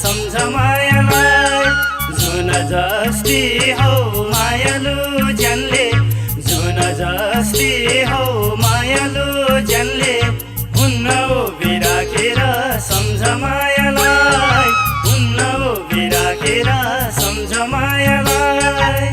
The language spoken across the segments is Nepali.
सम्झ मायालाई जुन जस्ती हौ मायालु ज्यानले जुन जस्ती हौ मायालु ज्यानले हुन्न बिराखेर सम्झ मायालाई हुन्न बिराखेर सम्झ मायालाई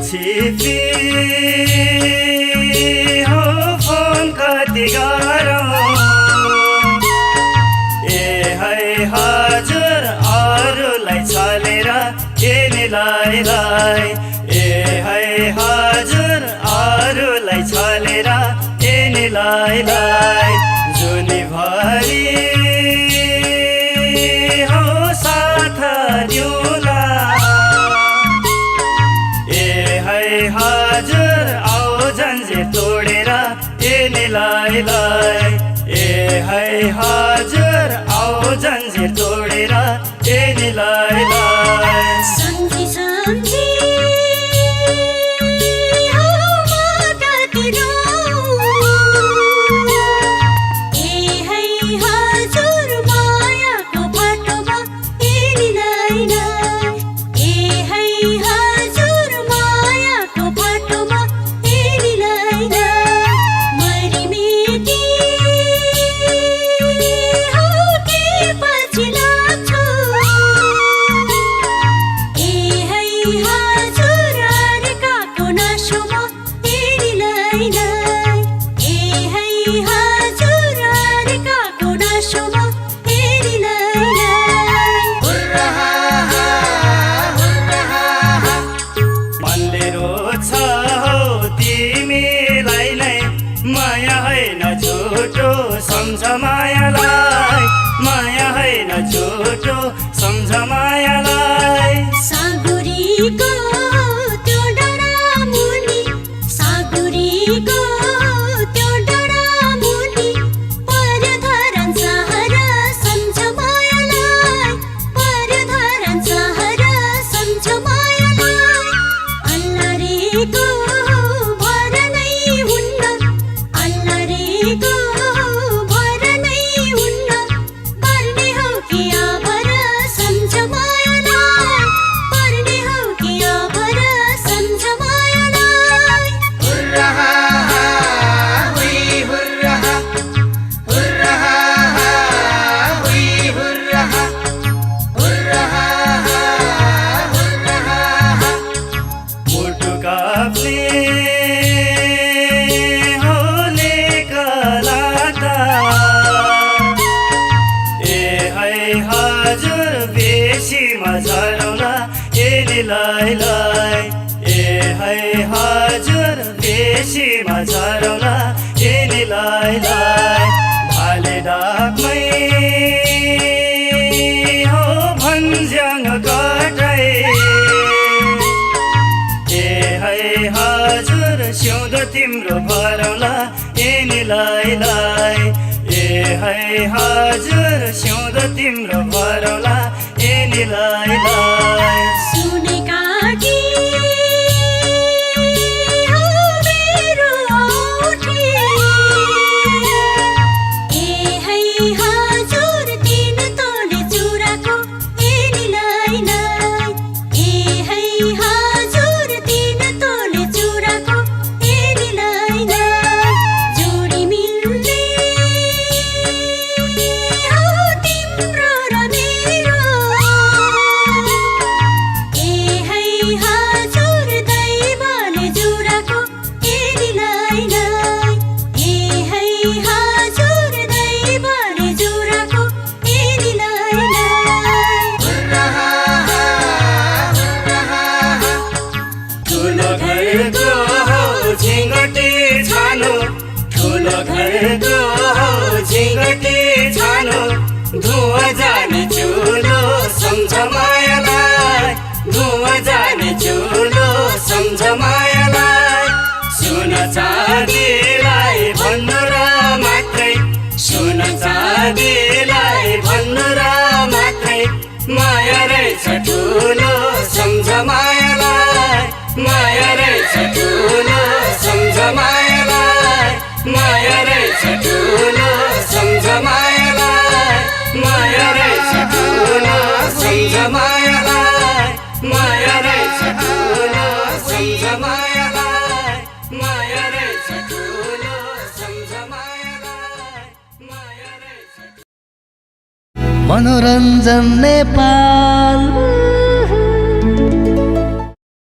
छिपी हो फोन कति गरौँ ए है हजुर अरूलाई छलेर यिनीलाई ए है हजुर अरूलाई छलेर यिनीलाई जुनीभरि हो साथ दिउँला हजुर आउ जन्जिर तोडेर यिनीलाई ए है हजुर आउ जन्जिर तोडेर यिनीलाई सम्झी सम्झी हो म कति रोऊँ ए है हजुर मायाको बाटोमा यिनीलाई ए है हजुर मायाको बाटोमा यिनीलाई मरिमेटी हो के पछि लाग्छु ए है हजुर अर्काको नशोमा यिनीलाई ए है हजुर अर्काको नशोमा यिनीलाई मनले रोज्छ हौ तिमीलाई नै माया होइन झुटो सम्झ मायालाई माया होइन झुटो सम्झ मायालाई सागुरीको त्यो डाँडा मुनि सागुरीको त्यो डाँडा मुनि पर्यो धरन सहर सम्झ मायालाई पर्यो धरन सहर सम्झ मायालाई अल्लारेको भर नै हुन्न अल्लारेको भर नै हुन्न पर्ने हो कि आभर सम्झ मायालाई पर्ने हो कि आभर सम्झ मायालाई मुटु काप्ने होले कलाता ए है हजुर बेसी मझरौला यिनीलाई ए है हजुर बेसी मझरौला यिनीलाई भाले डाकमै हो भन्ज्याङ कटाई ए है हजुर सिउँदो तिम्रो भरौला यिनीलाई ए है हजुर सिउँदो तिम्रो भरौला यिनीलाई सुनेका कि हो मेरो औँठी ए है हजुर तीन तोले चुराको यिनीलाई ए है हजुर तीन तोले चुराको झिङ्गटी छानो ठुलो घरको हो झिङ्गटी छानो धुवा जाने चुलो सम्झ मायालाई धुवा जाने चुलो सम्झ मायालाई सुन चाँदीलाई भन्नु र मात्रै सुन चाँदीलाई भन्नु र मात्रै माया रहेछ ठुलो सम्झ मायालाई माया रहेछ ठुलो सम्झ मायालाई माया रहेछ ठुलो सम्झ मायालाई माया रहेछ ठुलो सम्झ मायालाई माया रहेछ ठुलो सम्झ मायालाई माया रहेछ ठुलो सम्झ मायालाई माया रहेछ मनोरञ्जन नेपाल।